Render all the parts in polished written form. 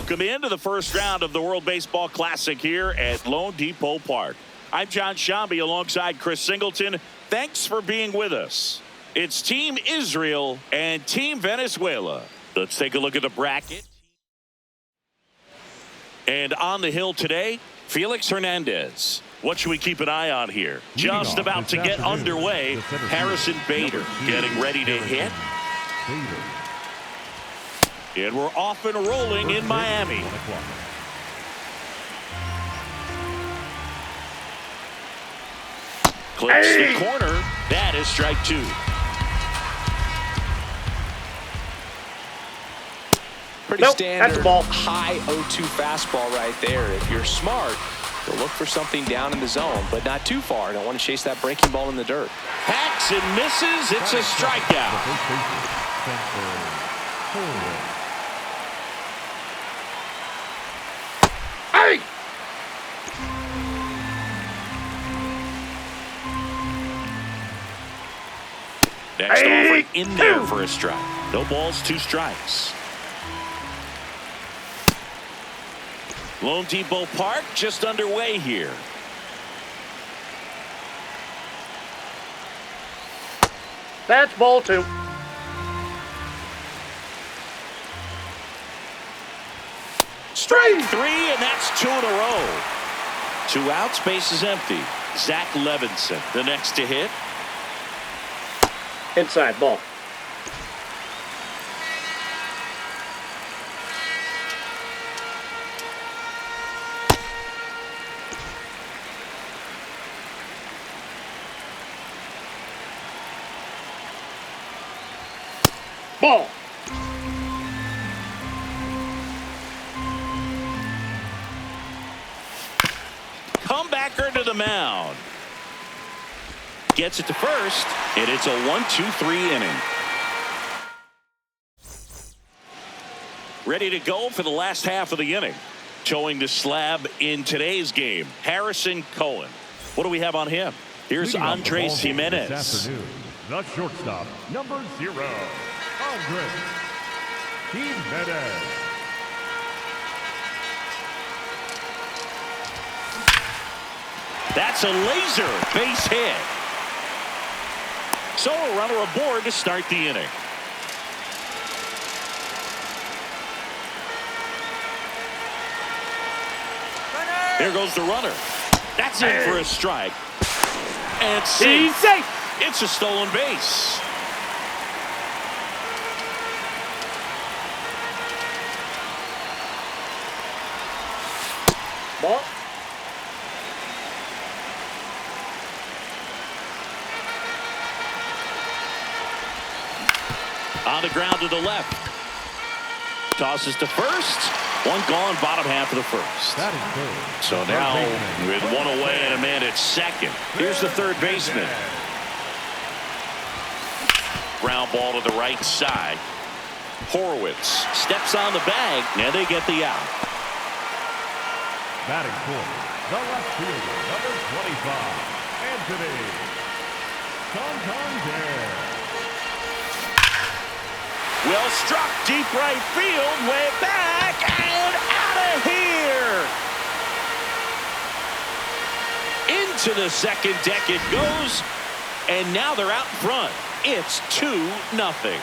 Welcome into the first round of the World Baseball Classic here at LoanDepot Park. I'm John Shambi alongside Chris Singleton. Thanks for being with us. It's Team Israel and Team Venezuela. Let's take a look at the bracket. And on the hill today, Felix Hernandez. What should we keep an eye on here? Just about to get underway, Harrison Bader getting ready to hit. And we're off and rolling in Miami. Clips the corner. That is strike two. Pretty standard high 0-2 fastball right there. If you're smart, you'll look for something down in the zone, but not too far. Don't want to chase that breaking ball in the dirt. Hacks and misses. It's a strikeout. Next offer in there for a strike. No balls, two strikes. LoanDepot Park just underway here. That's ball two. Strike three, and that's two in a row. 2 outs, base is empty. Zach Levinson, the next to hit. Inside ball. Ball. Comebacker to the mound. Gets it to first, and it's a 1-2-3 inning. Ready to go for the last half of the inning. Towing the slab in today's game, Harrison Cohen. What do we have on him? Here's Andres Jimenez. This afternoon, the shortstop, number 0, Andres Jimenez. That's a laser base hit. So a runner aboard to start the inning. Here goes the runner. That's in for a strike. And safe. It's a stolen base. Ball. On the ground to the left. Tosses to first. One gone, bottom half of the first. So now with one away and a man at second. Here's the third baseman. Ground ball to the right side. Horowitz steps on the bag, and they get the out. Batting fourth, the left fielder, number 25, Anthony Santander. Well struck, deep right field, way back, and out of here. Into the second deck it goes, and now they're out in front. It's 2-0.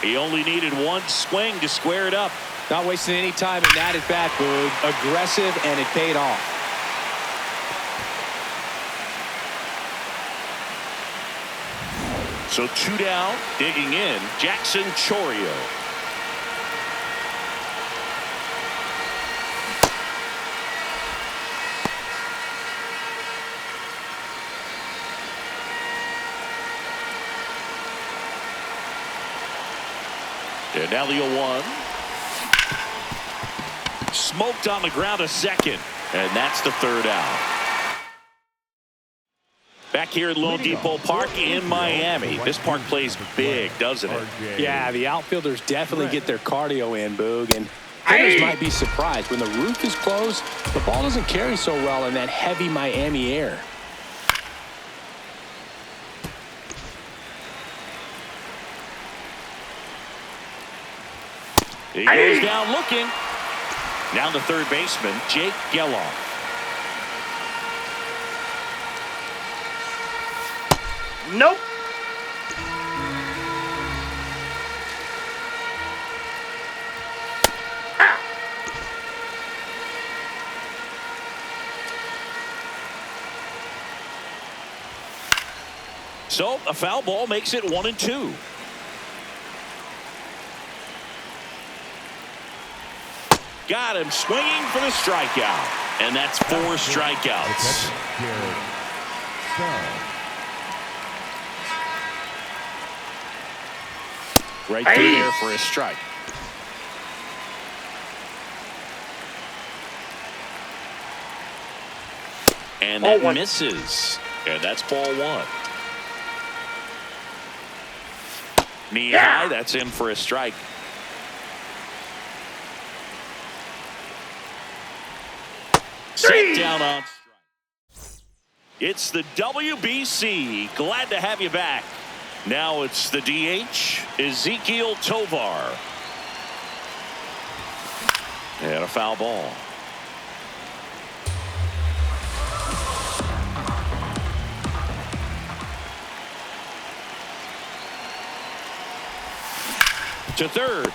He only needed one swing to square it up. Not wasting any time in that at bat, Boog. Aggressive, and it paid off. So 2 down, digging in, Jackson Chourio. And now the 0-1. Smoked on the ground to second, and that's the third out. Back here at LoanDepot Park in Miami. This park plays big, doesn't it? Yeah, the outfielders definitely get their cardio in, Boog, and hitters might be surprised. When the roof is closed, the ball doesn't carry so well in that heavy Miami air. He goes down looking. Now the third baseman, Jake Geloff. Nope. So a foul ball makes it 1-2. Got him swinging for the strikeout. And that's 4 strikeouts. Right through there for a strike. And that misses. And that's ball 1. Knee high, that's in for a strike. Set down on strike. It's the WBC. Glad to have you back. Now it's the DH, Ezekiel Tovar. And a foul ball. To third.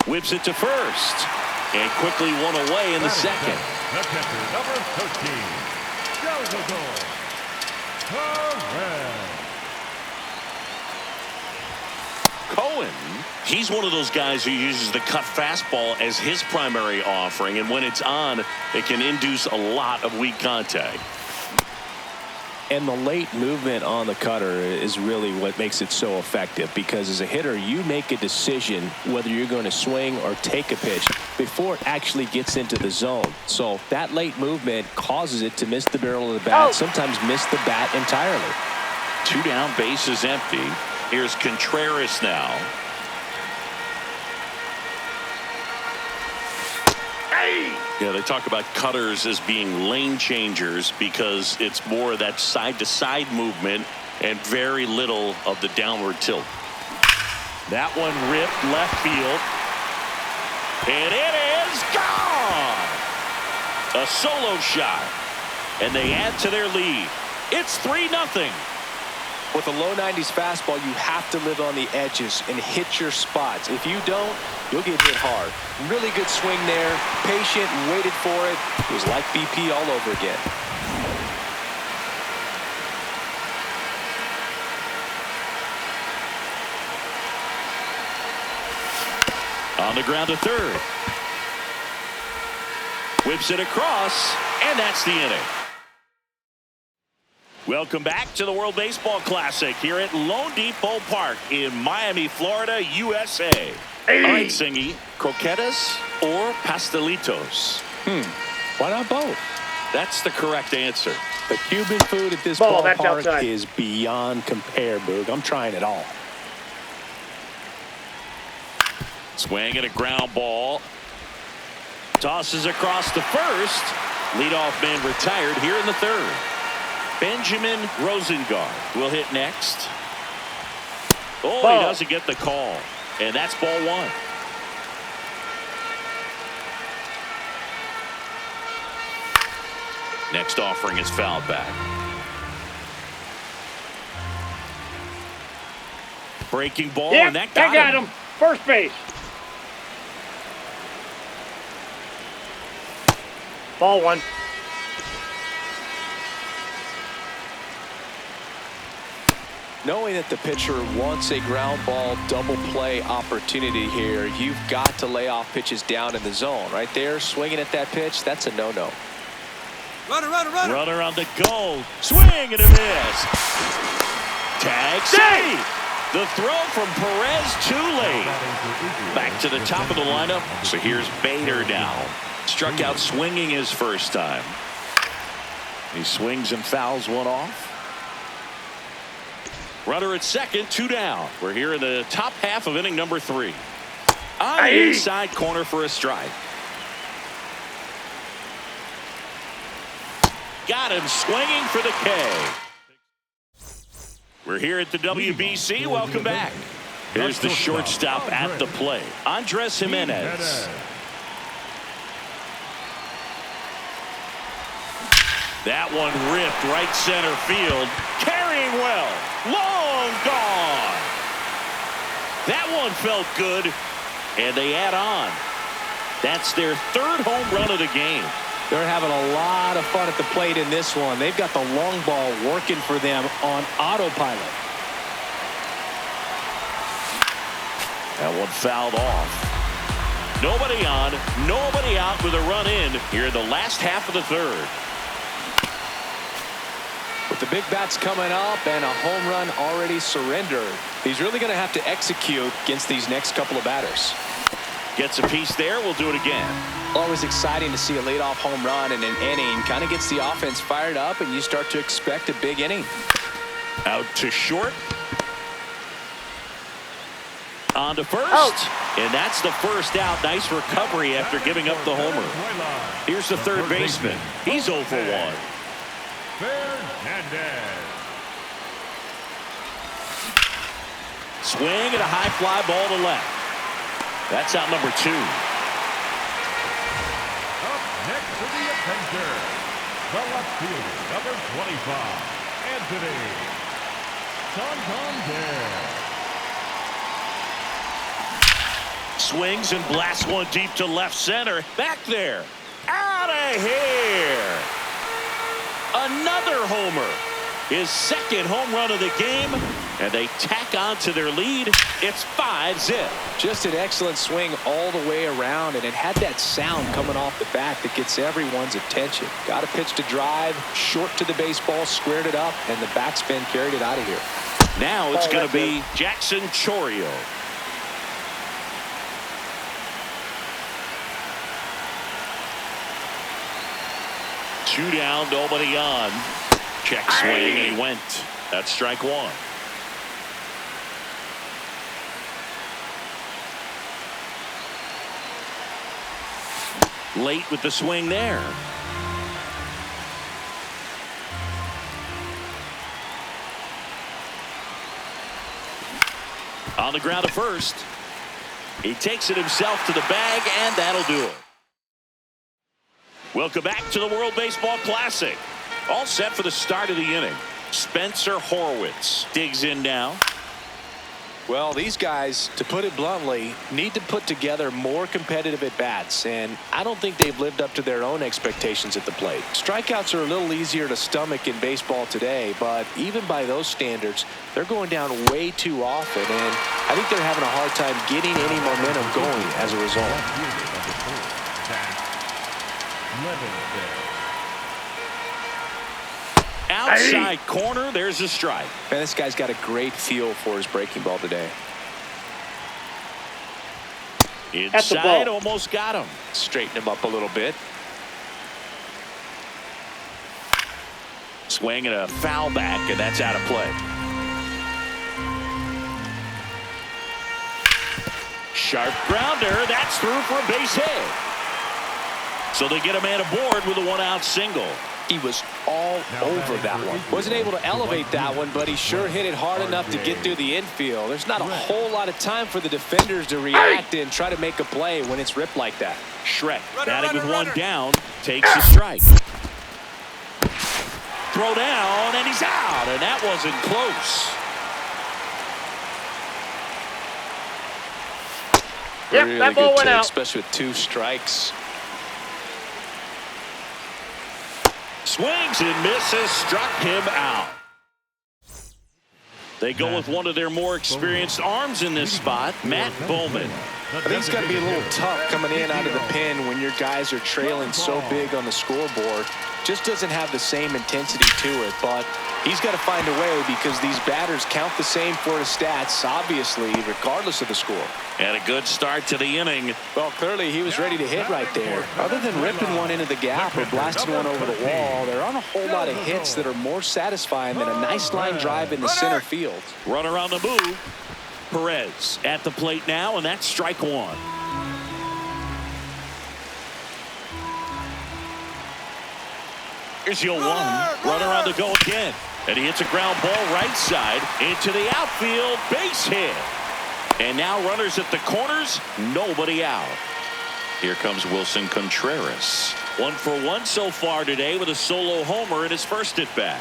Whips it to first. And quickly one away in the second. The catcher, number 13, Cohen, he's one of those guys who uses the cut fastball as his primary offering, and when it's on, it can induce a lot of weak contact. And the late movement on the cutter is really what makes it so effective, because as a hitter, you make a decision whether you're going to swing or take a pitch before it actually gets into the zone. So that late movement causes it to miss the barrel of the bat, sometimes miss the bat entirely. 2 down, base is empty. Here's Contreras now. Yeah, they talk about cutters as being lane changers because it's more of that side-to-side movement and very little of the downward tilt. That one ripped left field. And it is gone! A solo shot. And they add to their lead. It's 3-0. With a low 90s fastball, you have to live on the edges and hit your spots. If you don't, you'll get hit hard. Really good swing there. Patient, waited for it. It was like BP all over again. On the ground to third. Whips it across, and that's the inning. Welcome back to the World Baseball Classic here at LoanDepot Park in Miami, Florida, USA. All right, Singy, croquetas or pastelitos? Why not both? That's the correct answer. The Cuban food at this ballpark is beyond compare, Boog. I'm trying it all. Swing and a ground ball. Tosses across the first. Leadoff man retired here in the third. Benjamin Rosengard will hit next. Oh, he doesn't get the call. And that's ball 1. Next offering is fouled back. Breaking ball, and that got him. First base. Ball 1. Knowing that the pitcher wants a ground ball double play opportunity here, you've got to lay off pitches down in the zone. Right there, swinging at that pitch, that's a no-no. Runner on the goal. Swing and a miss. Tag save. The throw from Perez too late. Back to the top of the lineup. So here's Bader now. Struck out swinging his first time. He swings and fouls one off. Runner at second, 2 down. We're here in the top half of inning number 3. On the inside corner for a strike. Got him swinging for the K. We're here at the WBC. Welcome back. Here's the shortstop at the plate, Andres Jimenez. That one ripped right center field. Carrying well. Long gone. That one felt good. And they add on. That's their third home run of the game. They're having a lot of fun at the plate in this one. They've got the long ball working for them on autopilot. That one fouled off. Nobody on, nobody out with a run in here in the last half of the third. With the big bats coming up and a home run already surrendered, he's really going to have to execute against these next couple of batters. Gets a piece there. We'll do it again. Always exciting to see a leadoff home run in an inning. Kind of gets the offense fired up, and you start to expect a big inning. Out to short. On to first. Out. And that's the first out. Nice recovery after giving up the homer. Here's the third baseman. He's 0 for 1. Swing and a high fly ball to left. That's out number 2. Up next to the attender, the left fielder, number 25, Anthony Santander. Swings and blasts one deep to left center. Back there. Out of here. Another homer. His second home run of the game. And they tack on to their lead. It's 5-zip. Just an excellent swing all the way around, and it had that sound coming off the bat that gets everyone's attention. Got a pitch to drive, short to the baseball, squared it up, and the backspin carried it out of here. Now it's going to be Jackson Chourio. Two down, nobody on. Check swing, and he went. That's strike 1. Late with the swing there. On the ground to first. He takes it himself to the bag, and that'll do it. Welcome back to the World Baseball Classic. All set for the start of the inning. Spencer Horwitz digs in now. Well, these guys, to put it bluntly, need to put together more competitive at-bats, and I don't think they've lived up to their own expectations at the plate. Strikeouts are a little easier to stomach in baseball today, but even by those standards, they're going down way too often, and I think they're having a hard time getting any momentum going as a result. Outside corner, there's a strike. Man, this guy's got a great feel for his breaking ball today. Inside, almost got him. Straighten him up a little bit. Swing and a foul back, and that's out of play. Sharp grounder, that's through for a base hit. So they get a man aboard with a one-out single. He was all over that one. Wasn't able to elevate that one, but he sure hit it hard enough to get through the infield. There's not a whole lot of time for the defenders to react and try to make a play when it's ripped like that. Shrek batting with one down, takes a strike. Throw down, and he's out, and that wasn't close. Yep, really that ball good went take, out. especially with 2 strikes. Swings and misses, struck him out. They go with one of their more experienced arms in this spot, Matt Bowman. I think it's got to be a little tough coming in out of the pen when your guys are trailing so big on the scoreboard. Just doesn't have the same intensity to it, but he's got to find a way because these batters count the same for his stats, obviously, regardless of the score. And a good start to the inning. Well, clearly he was ready to hit right there. Other than ripping one into the gap or blasting one over the wall, there aren't a whole lot of hits that are more satisfying than a nice line drive in the center field. Runner on the move. Perez at the plate now, and that's strike 1. Here's 0-1. Runner on the go again. And he hits a ground ball right side into the outfield. Base hit. And now runners at the corners, nobody out. Here comes Wilson Contreras. 1 for 1 so far today with a solo homer in his first at bat.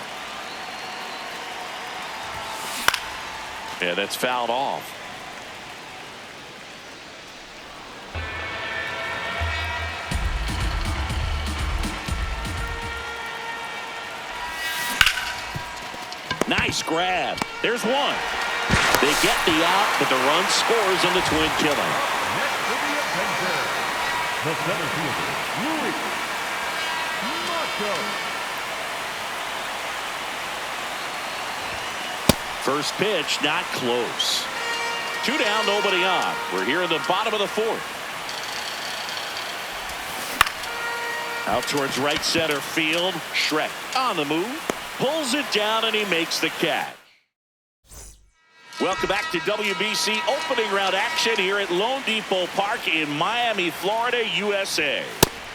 Yeah, that's fouled off. Nice grab. There's one. They get the out, but the run scores on the twin killer. Next to the offender, the center fielder, Louis Marco. First pitch, not close. 2 down, nobody on. We're here in the bottom of the 4th. Out towards right center field. Shrek on the move. Pulls it down, and he makes the catch. Welcome back to WBC opening round action here at LoanDepot Park in Miami, Florida, USA.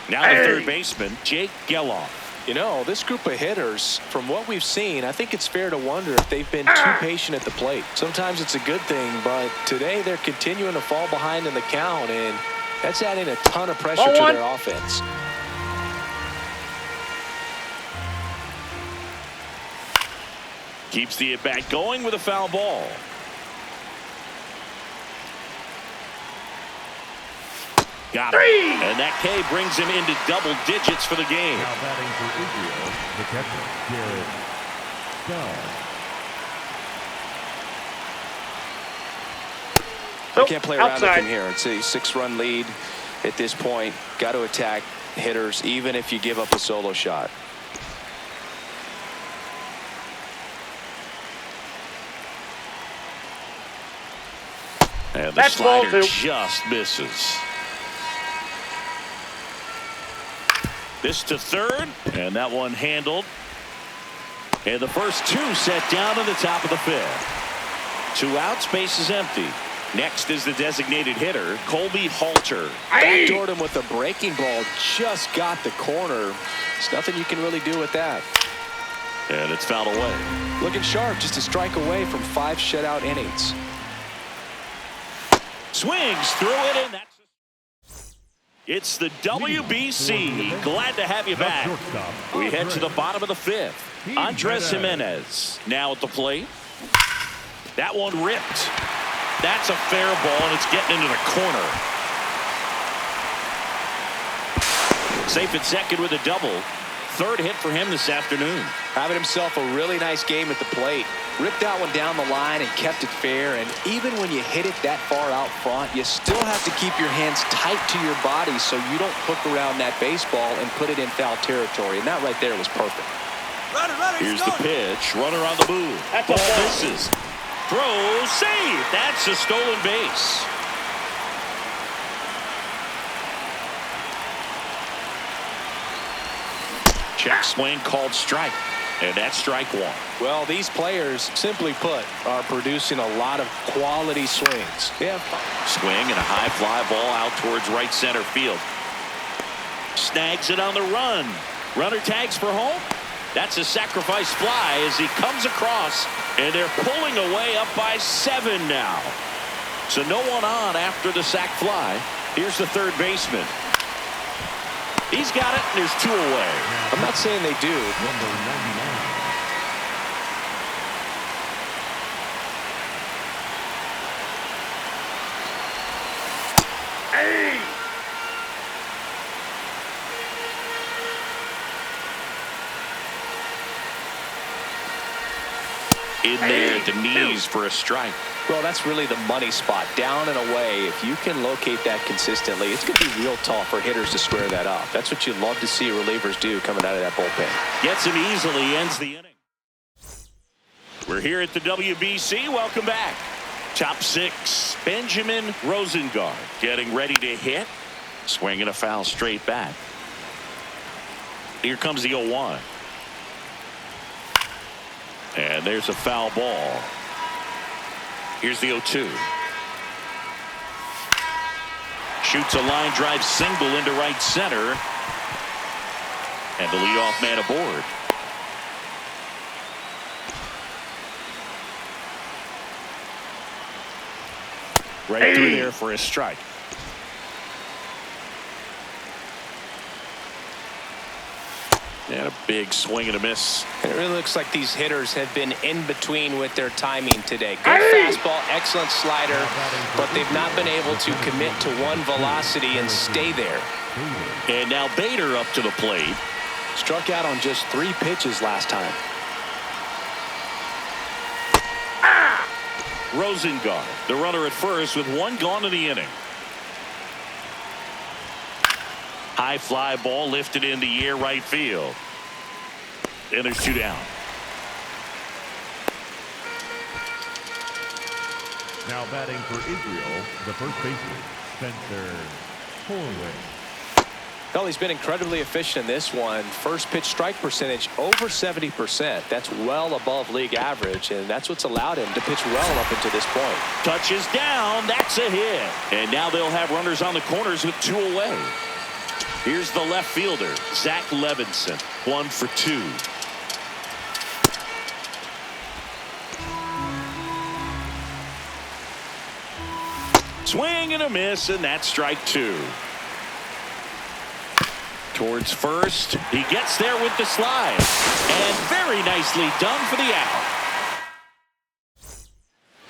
Now the third baseman, Jake Geloff. You know, this group of hitters, from what we've seen, I think it's fair to wonder if they've been too patient at the plate. Sometimes it's a good thing, but today they're continuing to fall behind in the count, and that's adding a ton of pressure to their offense. Keeps the at-bat going with a foul ball. Got it. And that K brings him into double digits for the game. Now batting for Israel, the catcher, Garrett Dunn. I can't play around with him here. It's a 6-run lead at this point. Got to attack hitters, even if you give up a solo shot. And the slider just misses. This to third, and that one handled. And the first 2 set down in the top of the 5th. 2 outs, base is empty. Next is the designated hitter, Colby Halter. Backdoored him with a breaking ball, just got the corner. There's nothing you can really do with that. And it's fouled away. Looking sharp, just a strike away from 5 shutout innings. Swings through it, and that's... It's the WBC. Glad to have you back. We head to the bottom of the 5th. Andres Jimenez now at the plate. That one ripped. That's a fair ball, and it's getting into the corner. Safe at second with a double. 3rd hit for him this afternoon. Having himself a really nice game at the plate. Ripped that one down the line and kept it fair. And even when you hit it that far out front, you still have to keep your hands tight to your body so you don't hook around that baseball and put it in foul territory. And that right there was perfect. Here's the pitch. Runner on the move. Ball misses. Throw, save. That's a stolen base. Check swing called strike. And that's strike 1. Well, these players, simply put, are producing a lot of quality swings. Yeah. Swing and a high fly ball out towards right center field. Snags it on the run. Runner tags for home. That's a sacrifice fly as he comes across, and they're pulling away up by 7 now. So no one on after the sac fly. Here's the third baseman. He's got it, and there's 2 away. I'm not saying they do. Number 99. In there at the knees for a strike. Well, that's really the money spot. Down and away. If you can locate that consistently, it's going to be real tough for hitters to square that up. That's what you love to see relievers do coming out of that bullpen. Gets him easily, ends the inning. We're here at the WBC. Welcome back. Top 6, Benjamin Rosengard getting ready to hit. Swinging a foul straight back. Here comes the 0-1. And there's a foul ball. Here's the 0-2. Shoots a line drive single into right center. And the leadoff man aboard. Right through there for a strike. And a big swing and a miss. And it really looks like these hitters have been in between with their timing today. Good fastball, excellent slider, but they've not been able to commit to one velocity and stay there. And now Bader up to the plate. Struck out on just 3 pitches last time. Rosengard, the runner at first with 1 gone in the inning. High fly ball lifted in the air right field. And there's 2 down. Now batting for Israel, the first baseman, Spencer Horwitz. Well, he's been incredibly efficient in this one. First pitch strike percentage over 70%. That's well above league average, and that's what's allowed him to pitch well up until this point. Touches down. That's a hit. And now they'll have runners on the corners with 2 away. Here's the left fielder, Zach Levinson, 1 for 2. Swing and a miss, and that's strike 2. Towards first, he gets there with the slide, and very nicely done for the out.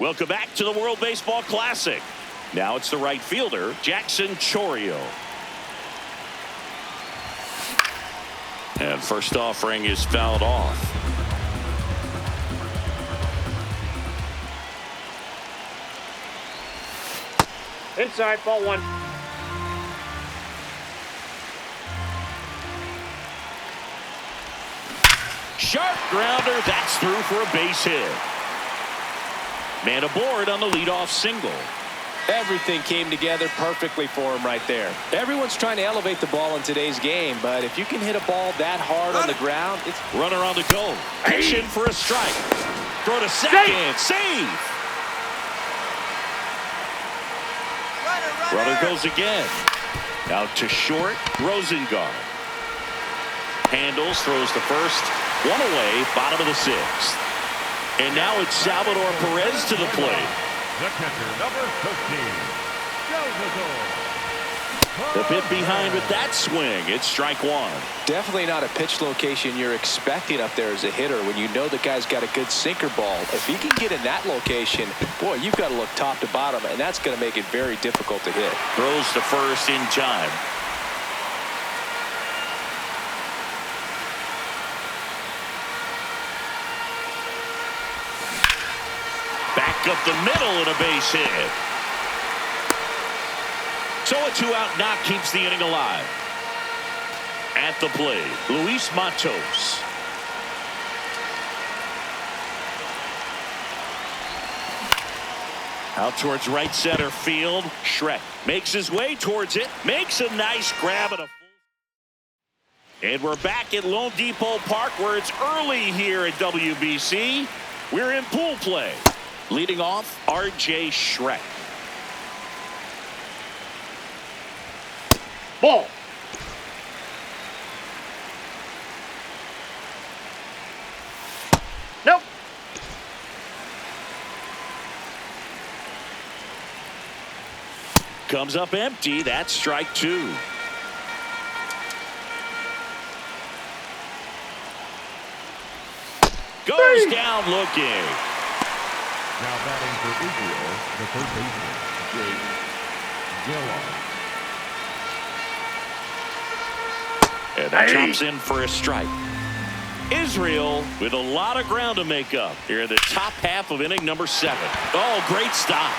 Welcome back to the World Baseball Classic. Now it's the right fielder, Jackson Chourio. And first offering is fouled off. Inside, ball 1. Sharp grounder. That's through for a base hit. Man aboard on the leadoff single. Everything came together perfectly for him right there. Everyone's trying to elevate the ball in today's game, but if you can hit a ball that hard on the ground, it's... Runner on the go. Pitch in for a strike. Throw to second. Save. Runner goes again. Out to short. Rosengard. Handles, throws to first. 1 away, bottom of the 6th. And now it's Salvador Perez to the plate. The catcher, number 13, The bit behind with that swing. It's strike 1. definitely not a pitch location you're expecting up there as a hitter when you know the guy's got a good sinker ball. If he can get in that location, boy, you've got to look top to bottom, and that's going to make it very difficult to hit. Throws to first in time. Back up the middle and a base hit. So a 2-out knock keeps the inning alive. At the plate, Luis Matos. Out towards right center field. Shrek makes his way towards it. Makes a nice grab at a. And we're back at LoanDepot Park where it's early here at WBC. We're in pool play. Leading off, R.J. Shrek. Ball. Nope. Comes up empty. That's strike 2. Goes down looking. Now batting for Israel, the third baseman, Jake Gillard. And that drops in for a strike. Israel with a lot of ground to make up here in the top half of inning number 7. Oh, great stop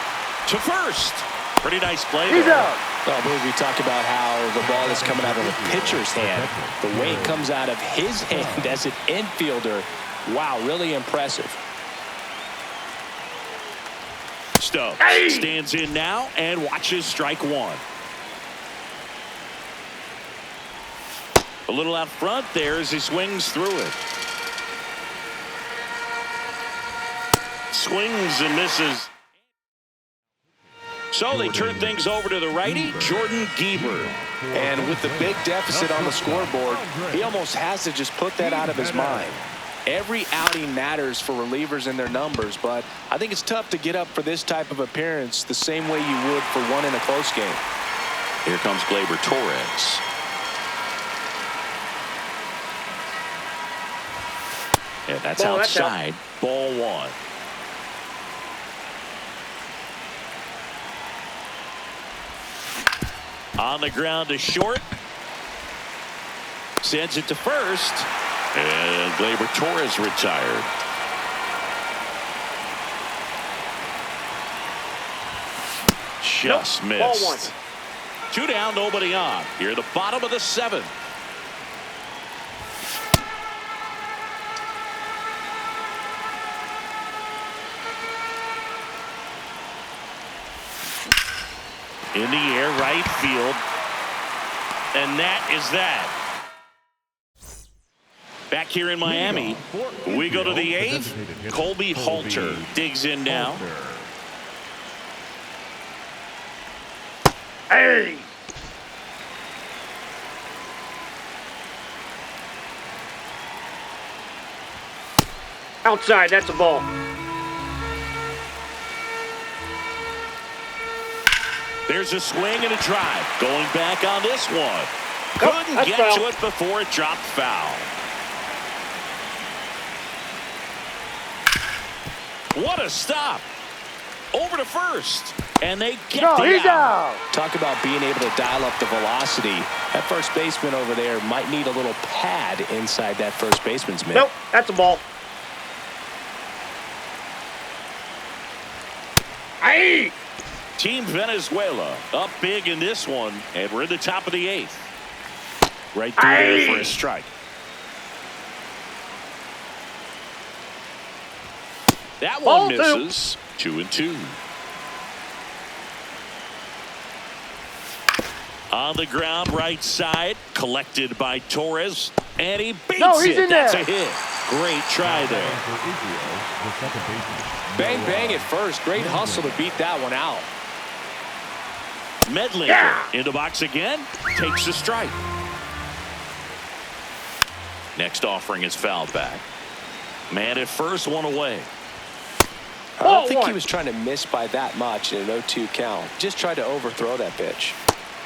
to first. Pretty nice play there. Well, I believe we talked about how the ball is coming out of the pitcher's hand. The way it comes out of his hand as an infielder, wow, really impressive. Stubbs stands in now and watches strike 1. A little out front there as he swings through it. Swings and misses. So they turn things over to the righty, Jordan Gieber. And with the big deficit on the scoreboard, he almost has to just put that out of his mind. Every outing matters for relievers and their numbers, but I think it's tough to get up for this type of appearance the same way you would for one in a close game. Here comes Gleyber Torres. And that's outside. Ball one. On the ground to short. Sends it to first. And Gleyber Torres retired. Just missed. Ball one. 2 down, nobody on. Here at the bottom of the 7th. In the air, right field. And that is that. Back here in Miami, we go to the 8th. Colby Halter digs in now. Hey! Outside, that's a ball. There's a swing and a drive. Going back on this one. Couldn't get foul. to it before it dropped foul. What a stop. Over to first. And they get the out. Talk about being able to dial up the velocity. That first baseman over there might need a little pad inside that first baseman's mitt. Nope, that's a ball. Hey! Team Venezuela up big in this one, and we're in the top of the 8th. Right through there for a strike. That one misses. 2-2. On the ground, right side, collected by Torres, and he beats it. That's a hit. Great try there. Bang, bang at first. Great hustle to beat that one out. Medlinger in the box again, takes a strike. Next offering is fouled back. Man at first, one away. I don't think he was trying to miss by that much in an 0-2 count. Just tried to overthrow that pitch.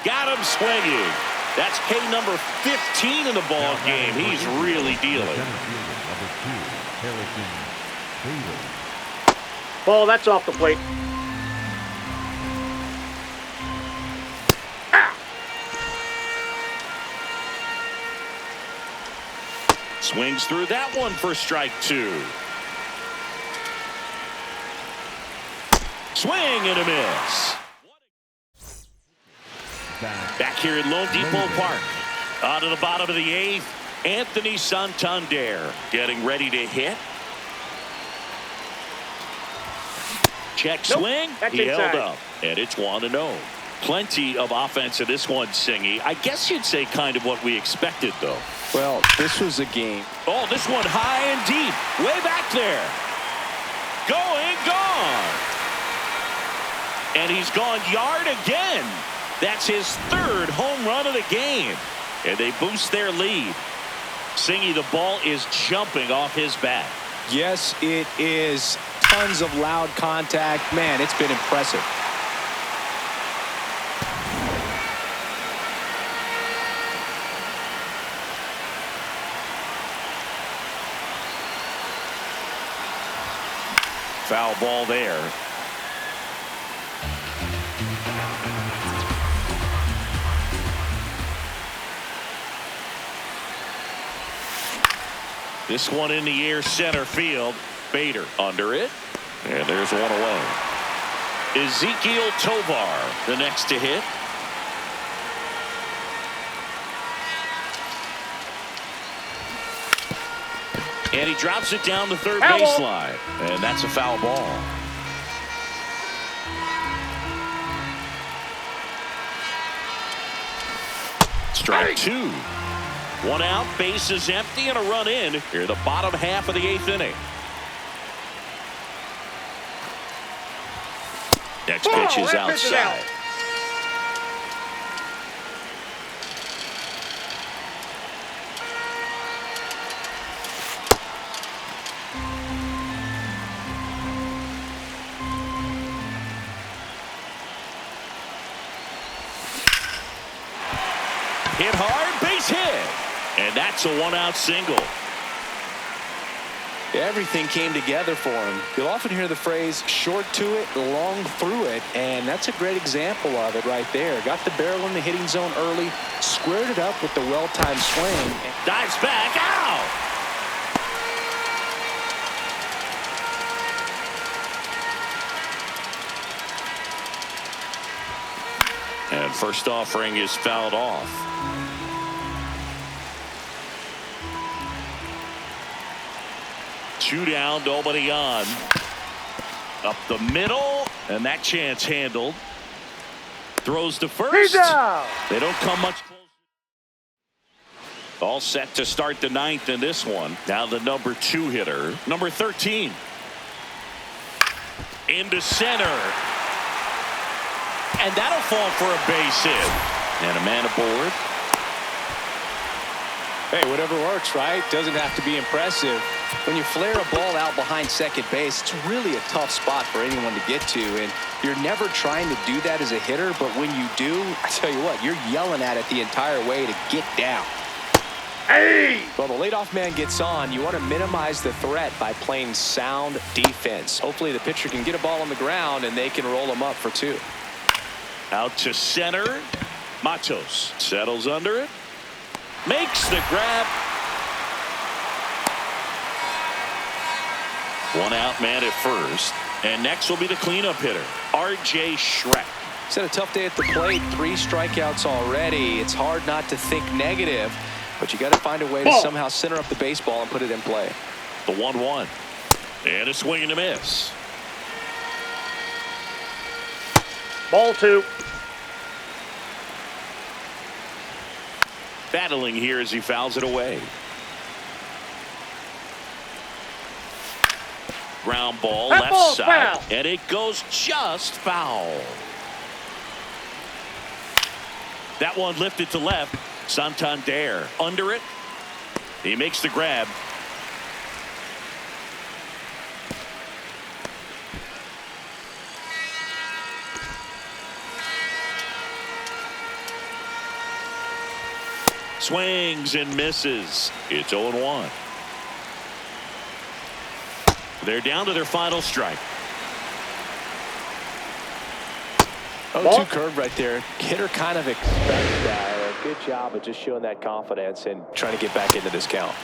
Got him swinging. That's K number 15 in the ball game. He's really dealing. Ball, that's off the plate. Swings through that one for strike 2. Swing and a miss. Back here at LoanDepot Park. On to the bottom of the 8th. Anthony Santander getting ready to hit. Check swing. He held up. And it's 1-0. Plenty of offense in this one, Singy. I guess you'd say kind of what we expected, though. Well, this was a game. Oh, this one high and deep. Way back there. Going, gone. And he's gone yard again. That's his 3rd home run of the game. And they boost their lead. Singy, the ball is jumping off his bat. Yes, it is. Tons of loud contact. Man, it's been impressive. Foul ball there. This one in the air, center field. Bader under it. And there's one away. Ezekiel Tovar, the next to hit. And he drops it down the third baseline. And that's a foul ball. Strike 2. One out, base is empty, and a run in here, the bottom half of the 8th inning. Next pitch is outside. hit hard, base hit. And that's a one-out single. Everything came together for him. You'll often hear the phrase short to it, long through it, and that's a great example of it right there. Got the barrel in the hitting zone early, squared it up with the well-timed swing. Dives back, out! And first offering is fouled off. Two down, nobody on. Up the middle, and that chance handled. Throws to first. They don't come much closer. All set to start the ninth in this one. Now the number 2 hitter, number 13. Into center. And that'll fall for a base hit. And a man aboard. Hey, whatever works, right? Doesn't have to be impressive. When you flare a ball out behind second base, it's really a tough spot for anyone to get to, and you're never trying to do that as a hitter, but when you do, I tell you what, you're yelling at it the entire way to get down. Hey! Well, the leadoff man gets on. You want to minimize the threat by playing sound defense. Hopefully the pitcher can get a ball on the ground, and they can roll him up for 2. Out to center. Matos settles under it. Makes the grab. One out man at first. And next will be the cleanup hitter, R.J. Schreck. He's had a tough day at the plate. 3 strikeouts already. It's hard not to think negative, but you got to find a way to somehow center up the baseball and put it in play. The 1-1. And a swing and a miss. Ball 2. Battling here as he fouls it away. Ground ball That left ball's side. foul. And it goes just foul. That one lifted to left. Santander under it. He makes the grab. Swings and misses. It's 0-1. They're down to their final strike. 0-2 curve right there. Hitter kind of expects that. Good job of just showing that confidence and trying to get back into this count.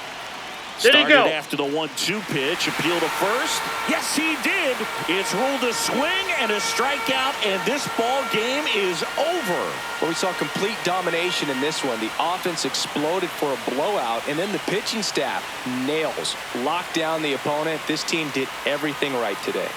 Did he go? Started after the 1-2 pitch. Appeal to first. Yes, he did. It's ruled a swing and a strikeout, and this ball game is over. Well, we saw complete domination in this one. The offense exploded for a blowout, and then the pitching staff nails, locked down the opponent. This team did everything right today.